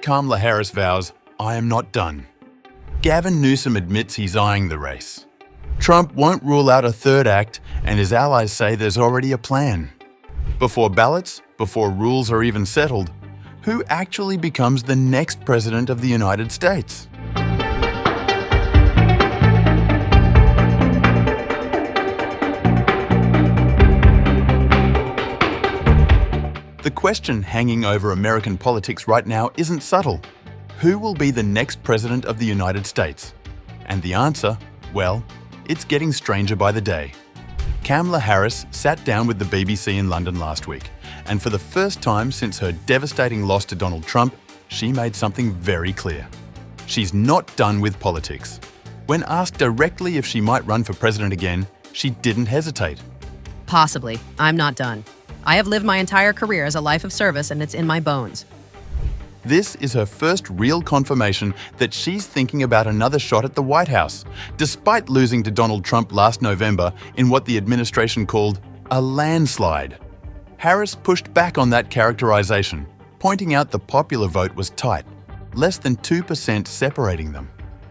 Kamala Harris vows, "I am not done." Gavin Newsom admits he's eyeing the race. Trump won't rule out a third act, and his allies say there's already a plan. Before ballots, before rules are even settled, who actually becomes the next president of the United States? The question hanging over American politics right now isn't subtle. Who will be the next president of the United States? And the answer, well, it's getting stranger by the day. Kamala Harris sat down with the BBC in London last week, and for the first time since her devastating loss to Donald Trump, she made something very clear. She's not done with politics. When asked directly if she might run for president again, she didn't hesitate. Possibly. I'm not done. I have lived my entire career as a life of service, and it's in my bones. This is her first real confirmation that she's thinking about another shot at the White House, despite losing to Donald Trump last November in what the administration called a landslide. Harris pushed back on that characterization, pointing out the popular vote was tight, less than 2% separating them.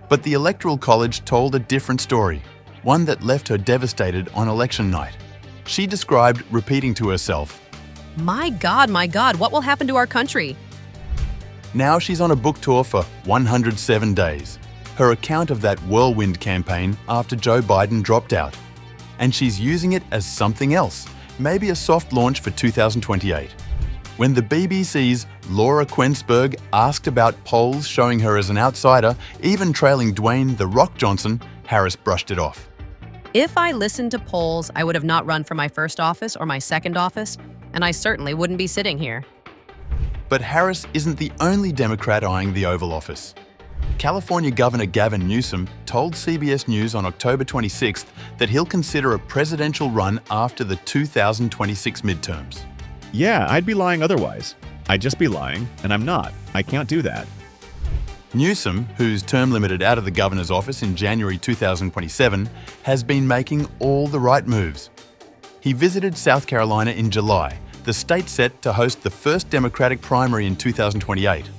But the Electoral College told a different story, one that left her devastated on election night. She described repeating to herself, My God, what will happen to our country? Now she's on a book tour for 107 days, her account of that whirlwind campaign after Joe Biden dropped out. And she's using it as something else, maybe a soft launch for 2028. When the BBC's Laura Quensberg asked about polls showing her as an outsider, even trailing Dwayne "The Rock" Johnson, Harris brushed it off. If I listened to polls, I would have not run for my first office or my second office, and I certainly wouldn't be sitting here. But Harris isn't the only Democrat eyeing the Oval Office. California Governor Gavin Newsom told CBS News on October 26th that he'll consider a presidential run after the 2026 midterms. Yeah, I'd be lying otherwise. I'd just be lying, and I'm not. I can't do that. Newsom, whose term limited out of the governor's office in January 2027, has been making all the right moves. He visited South Carolina in July, the state set to host the first Democratic primary in 2028.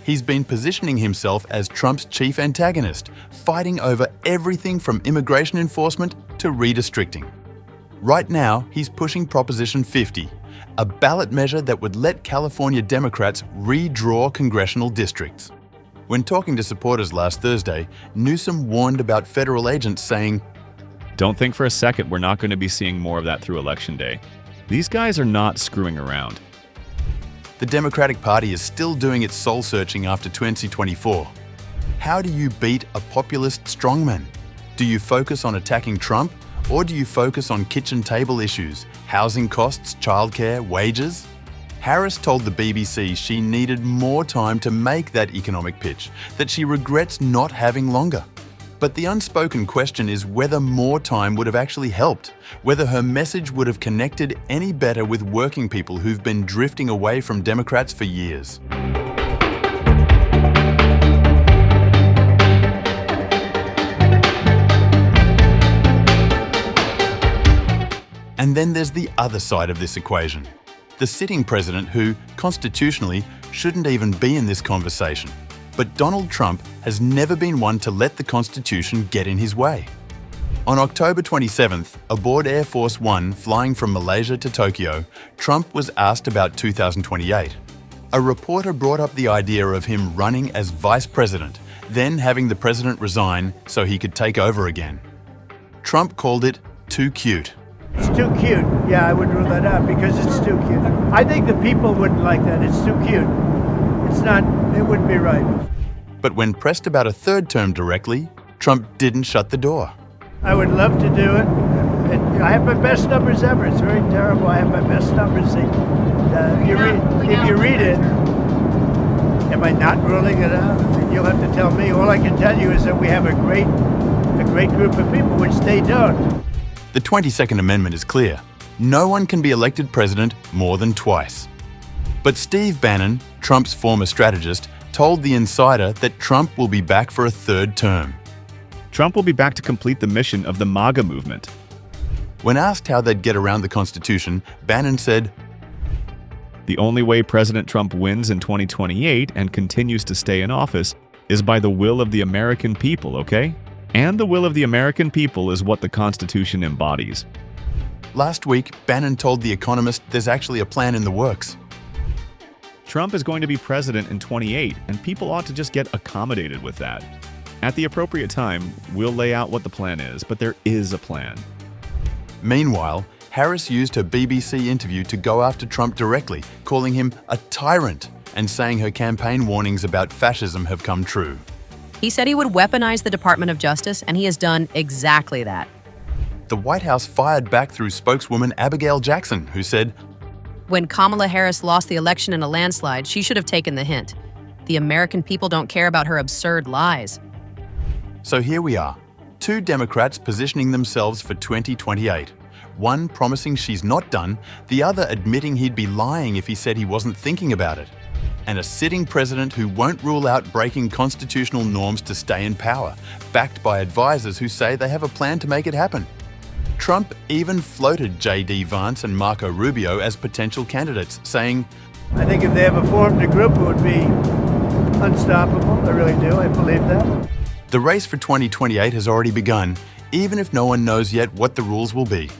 He's been positioning himself as Trump's chief antagonist, fighting over everything from immigration enforcement to redistricting. Right now, he's pushing Proposition 50, a ballot measure that would let California Democrats redraw congressional districts. When talking to supporters last Thursday, Newsom warned about federal agents, saying, Don't think for a second we're not going to be seeing more of that through Election Day. These guys are not screwing around. The Democratic Party is still doing its soul-searching after 2024. How do you beat a populist strongman? Do you focus on attacking Trump, or do you focus on kitchen table issues, housing costs, childcare, wages? Harris told the BBC she needed more time to make that economic pitch, that she regrets not having longer. But the unspoken question is whether more time would have actually helped, whether her message would have connected any better with working people who've been drifting away from Democrats for years. And then there's the other side of this equation. The sitting president who, constitutionally, shouldn't even be in this conversation. But Donald Trump has never been one to let the Constitution get in his way. On October 27th, aboard Air Force One flying from Malaysia to Tokyo, Trump was asked about 2028. A reporter brought up the idea of him running as vice president, then having the president resign so he could take over again. Trump called it too cute. It's too cute. Yeah, I would rule that out because it's too cute. I think the people wouldn't like that. It's too cute. It's not, it wouldn't be right. But when pressed about a third term directly, Trump didn't shut the door. I would love to do it. I have my best numbers ever. It's very terrible. I have my best numbers. If you read it, am I not ruling it out? I mean, you'll have to tell me. All I can tell you is that we have a great group of people, which they don't. The 22nd Amendment is clear. No one can be elected president more than twice. But Steve Bannon, Trump's former strategist, told The Insider that Trump will be back for a third term. Trump will be back to complete the mission of the MAGA movement. When asked how they'd get around the Constitution, Bannon said, The only way President Trump wins in 2028 and continues to stay in office is by the will of the American people, okay? And the will of the American people is what the Constitution embodies. Last week, Bannon told The Economist there's actually a plan in the works. Trump is going to be president in 28, and people ought to just get accommodated with that. At the appropriate time, we'll lay out what the plan is, but there is a plan. Meanwhile, Harris used her BBC interview to go after Trump directly, calling him a tyrant and saying her campaign warnings about fascism have come true. He said he would weaponize the Department of Justice, and he has done exactly that. The White House fired back through spokeswoman Abigail Jackson, who said, When Kamala Harris lost the election in a landslide, she should have taken the hint. The American people don't care about her absurd lies. So here we are, two Democrats positioning themselves for 2028. One promising she's not done, the other admitting he'd be lying if he said he wasn't thinking about it. And a sitting president who won't rule out breaking constitutional norms to stay in power, backed by advisors who say they have a plan to make it happen. Trump even floated J.D. Vance and Marco Rubio as potential candidates, saying, I think if they ever formed a group, it would be unstoppable. I really do. I believe that. The race for 2028 has already begun, even if no one knows yet what the rules will be.